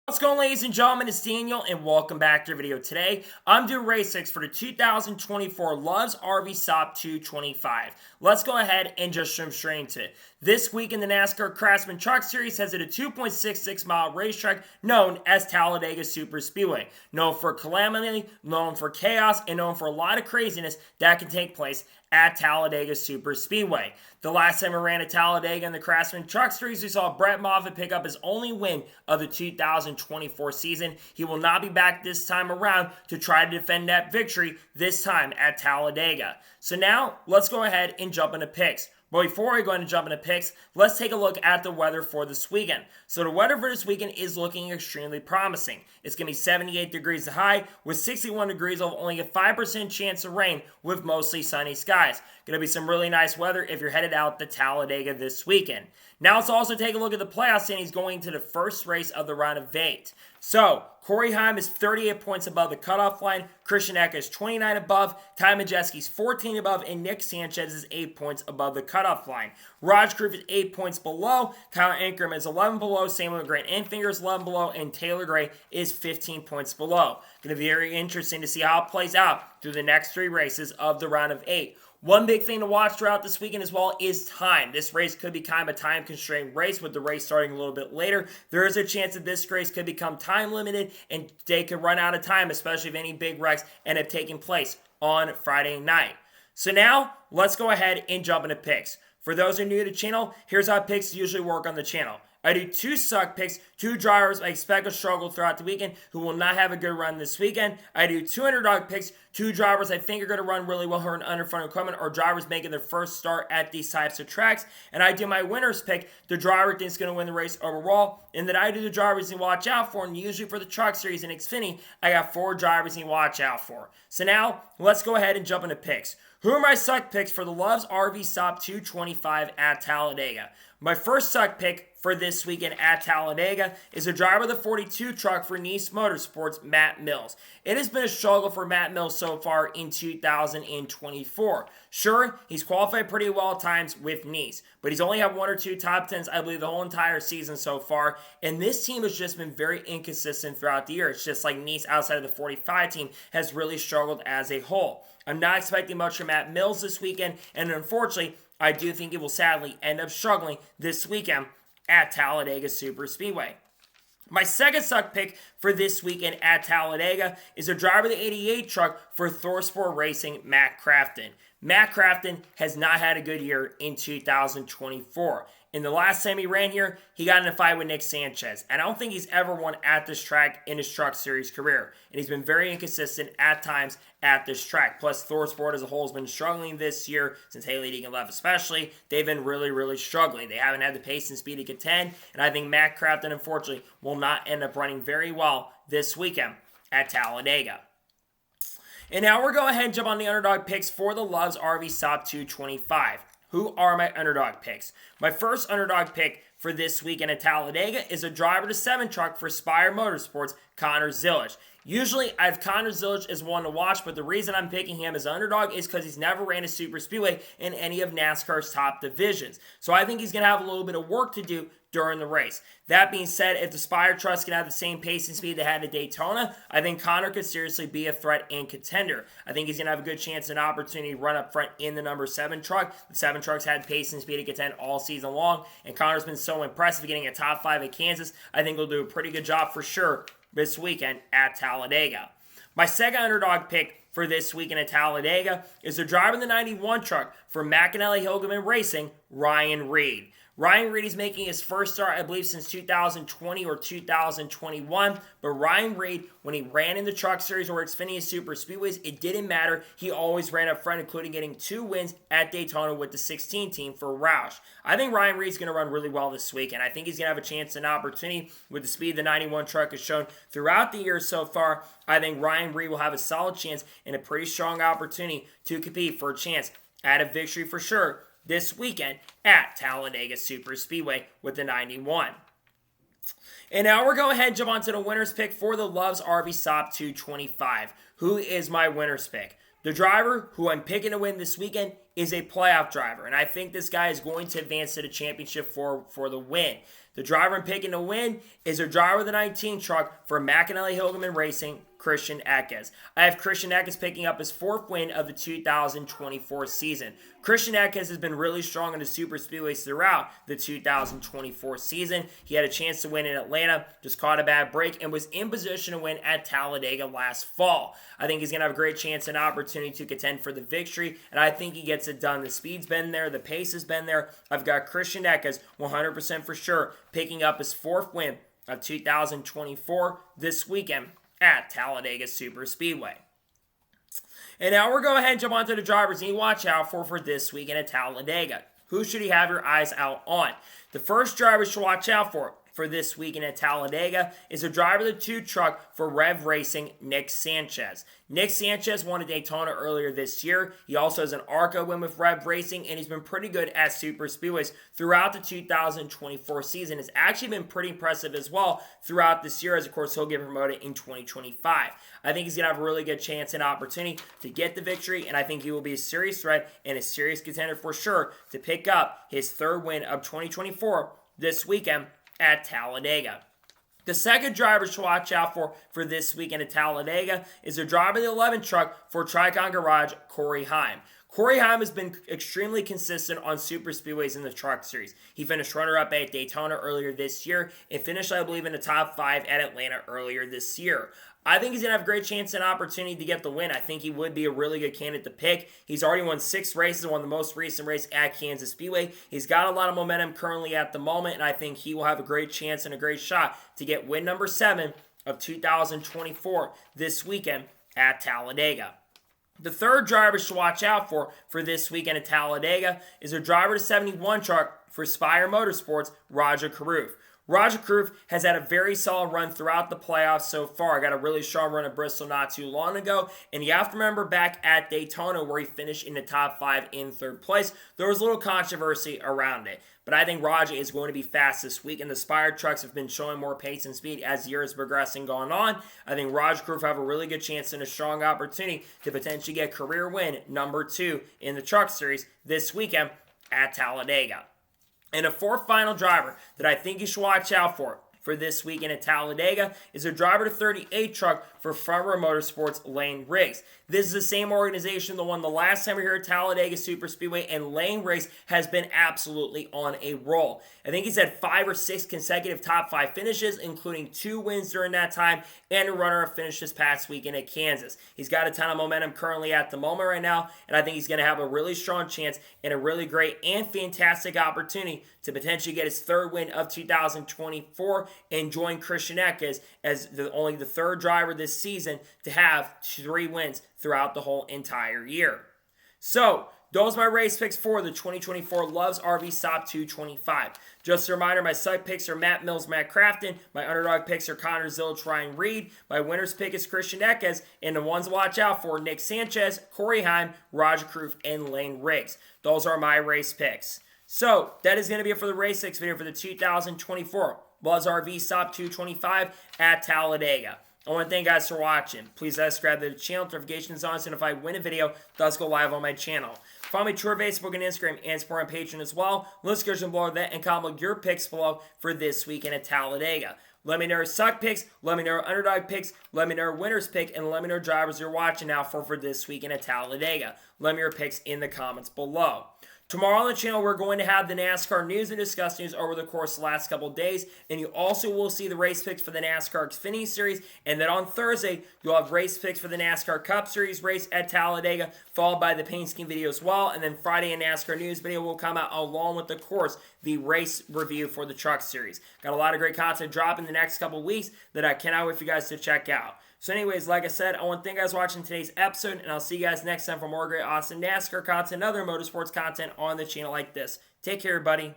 What's going on, ladies and gentlemen? It's Daniel and welcome back to our video. Today I'm doing race 6 for the 2024 Love's RV SOP 225. Let's go ahead and just jump straight into it. This week in the NASCAR Crafton Truck Series has it a 2.66 mile racetrack known as Talladega Superspeedway. Known for calamity, known for chaos, and known for a lot of craziness that can take place at Talladega Superspeedway. The last time we ran at Talladega in the Crafton Truck Series, we saw Brett Moffitt pick up his only win of the 2024 season. He will not be back this time around to try to defend that victory this time at Talladega. So now, let's go ahead and jump into picks. But before we go into jump into picks, let's take a look at the weather for this weekend. So the weather for this weekend is looking extremely promising. It's going to be 78 degrees high with 61 degrees of only a 5% chance of rain with mostly sunny skies. Going to be some really nice weather if you're headed out to Talladega this weekend. Now let's also take a look at the playoff standings going into the first race of the round of 8. So, Corey Heim is 38 points above the cutoff line. Christian Eck is 29 above. Ty Majeski's 14 above. And Nick Sanchez is 8 points above the cutoff line. Raj Groove is 8 points below. Kyle Ingram is 11 below. Same with Grant Enfinger is 11 below. And Taylor Gray is 15 points below. Going to be very interesting to see how it plays out through the next 3 races of the round of 8. One big thing to watch throughout this weekend as well is time. This race could be kind of a time-constrained race with the race starting a little bit later. There is a chance that this race could become time-limited and they could run out of time, especially if any big wrecks end up taking place on Friday night. So now, let's go ahead and jump into picks. For those who are new to the channel, here's how picks usually work on the channel. I do 2 suck picks, 2 drivers I expect to struggle throughout the weekend who will not have a good run this weekend. I do 2 underdog picks, 2 drivers I think are going to run really well who are in underfront equipment or drivers making their first start at these types of tracks. And I do my winner's pick, the driver thinks going to win the race overall. And then I do the drivers you watch out for. And usually for the Truck Series in Xfinity, I got 4 drivers you watch out for. So now, let's go ahead and jump into picks. Who are my suck picks for the Love's RV SOP 225 at Talladega? My first suck pick for this weekend at Talladega is a driver of the 42 truck for Niece Motorsports, Matt Mills. It has been a struggle for Matt Mills so far in 2024. Sure, he's qualified pretty well at times with Niece, but he's only had 1 or 2 top 10s, I believe, the whole entire season so far, and this team has just been very inconsistent throughout the year. It's just like Niece outside of the 45 team has really struggled as a whole. I'm not expecting much from Matt Mills this weekend, and unfortunately, I do think it will sadly end up struggling this weekend at Talladega Superspeedway. My second suck pick for this weekend at Talladega is a driver of the 88 truck for ThorSport Racing, Matt Crafton. Matt Crafton has not had a good year in 2024. In the last time he ran here, he got in a fight with Nick Sanchez. And I don't think he's ever won at this track in his Truck Series career. And he's been very inconsistent at times at this track. Plus, ThorSport as a whole has been struggling this year, since Haley Deegan left especially. They've been really struggling. They haven't had the pace and speed to contend. And I think Matt Crafton, unfortunately, will not end up running very well this weekend at Talladega. And now we're going ahead and jump on the underdog picks for the Love's RV SOP 225. Who are my underdog picks? My first underdog pick for this weekend at Talladega is a driver to 7 truck for Spire Motorsports, Connor Zilisch. Usually, I have Connor Zilisch as one to watch, but the reason I'm picking him as an underdog is because he's never ran a super speedway in any of NASCAR's top divisions. So I think he's going to have a little bit of work to do during the race. That being said, if the Spire trucks can have the same pace and speed they had at Daytona, I think Connor could seriously be a threat and contender. I think he's going to have a good chance and opportunity to run up front in the number 7 truck. The 7 trucks had pace and speed to contend all season long, and Connor's been so impressive getting a top 5 at Kansas. I think he'll do a pretty good job for sure this weekend at Talladega. My second underdog pick for this weekend at Talladega is the driver of the 91 truck for McAnally Hilgeman Racing, Ryan Reed. Ryan Reed is making his first start, I believe, since 2020 or 2021. But Ryan Reed, when he ran in the Truck Series or Xfinity Super Speedways, it didn't matter. He always ran up front, including getting 2 wins at Daytona with the 16 team for Roush. I think Ryan Reed's going to run really well this week, and I think he's going to have a chance and opportunity with the speed the 91 truck has shown throughout the year so far. I think Ryan Reed will have a solid chance and a pretty strong opportunity to compete for a chance at a victory for sure this weekend at Talladega Superspeedway with the 91. And now we're going ahead and jump on to the winner's pick for the Love's RV SOP 225. Who is my winner's pick? The driver who I'm picking to win this weekend is a playoff driver, and I think this guy is going to advance to the championship for the win. The driver I'm picking to win is a driver of the 19 truck for McAnally Hilgeman Racing, Christian Eckes. I have Christian Eckes picking up his 4th win of the 2024 season. Christian Eckes has been really strong in the super speedways throughout the 2024 season. He had a chance to win in Atlanta, just caught a bad break, and was in position to win at Talladega last fall. I think he's going to have a great chance and opportunity to contend for the victory, and I think he gets it done. The speed's been there, the pace has been there. I've got Christian Eckes 100% for sure picking up his 4th win of 2024 this weekend at Talladega Super Speedway. And now we're going to go ahead and jump onto the drivers you need to watch out for this weekend at Talladega. Who should you have your eyes out on? The first driver you should watch out for this weekend at Talladega is a driver of the 2 truck for Rev Racing, Nick Sanchez. Nick Sanchez won a Daytona earlier this year. He also has an ARCA win with Rev Racing, and he's been pretty good at super speedways throughout the 2024 season. It's actually been pretty impressive as well throughout this year, as of course he'll get promoted in 2025. I think he's going to have a really good chance and opportunity to get the victory, and I think he will be a serious threat and a serious contender for sure to pick up his 3rd win of 2024 this weekend at Talladega. The second driver to watch out for this weekend at Talladega is a driver of the 11 truck for Tricon Garage, Corey Heim. Corey Heim has been extremely consistent on super speedways in the truck series. He finished runner-up at Daytona earlier this year and finished, I believe, in the top 5 at Atlanta earlier this year. I think he's going to have a great chance and opportunity to get the win. I think he would be a really good candidate to pick. He's already won 6 races, won the most recent race at Kansas Speedway. He's got a lot of momentum currently at the moment, and I think he will have a great chance and a great shot to get win number 7 of 2024 this weekend at Talladega. The third driver to watch out for this weekend at Talladega is a driver to 71 truck for Spire Motorsports, Roger Carruth. Roger Carruth has had a very solid run throughout the playoffs so far. Got a really strong run at Bristol not too long ago. And you have to remember back at Daytona where he finished in the top 5 in 3rd place. There was a little controversy around it. But I think Roger is going to be fast this week. And the Spire trucks have been showing more pace and speed as the year is progressing going on. I think Roger Carruth have a really good chance and a strong opportunity to potentially get career win number 2 in the truck series this weekend at Talladega. And a 4th final driver that I think you should watch out for this weekend at Talladega is a driver to 38 truck for Front Row Motorsports, Lane Riggs. This is the same organization that won the last time we were here at Talladega Super Speedway, and Lane Riggs has been absolutely on a roll. I think he's had 5 or 6 consecutive top 5 finishes, including 2 wins during that time, and a runner-up finish this past weekend at Kansas. He's got a ton of momentum currently at the moment right now, and I think he's going to have a really strong chance and a really great and fantastic opportunity to potentially get his 3rd win of 2024 and join Christian Eckes as only the 3rd driver this season to have 3 wins throughout the whole entire year. So, those are my race picks for the 2024 Loves RV SOP 225. Just a reminder, my site picks are Matt Mills, Matt Crafton. My underdog picks are Connor Zilch, Ryan Reed. My winner's pick is Christian Eckes. And the ones to watch out for, Nick Sanchez, Corey Heim, Roger Carruth, and Lane Riggs. Those are my race picks. So, that is going to be it for the race picks video for the 2024 Loves RV SOP 225 at Talladega. I want to thank you guys for watching. Please subscribe to the channel, notifications on, so if I win a video, does go live on my channel. Follow me to Facebook and Instagram and support on Patreon as well. Let's go below that and comment your picks below for this weekend at Talladega. Let me know your suck picks, let me know your underdog picks, let me know your winner's pick, and let me know your drivers you're watching now for this weekend at Talladega. Let me know your picks in the comments below. Tomorrow on the channel, we're going to have the NASCAR news and discuss news over the course of the last couple of days. And you also will see the race picks for the NASCAR Xfinity Series. And then on Thursday, you'll have race picks for the NASCAR Cup Series race at Talladega, followed by the paint scheme video as well. And then Friday, a NASCAR news video will come out along with, of course, the race review for the Truck Series. Got a lot of great content dropping the next couple of weeks that I cannot wait for you guys to check out. So anyways, like I said, I want to thank you guys for watching today's episode, and I'll see you guys next time for more great, awesome NASCAR content and other motorsports content on the channel like this. Take care, everybody.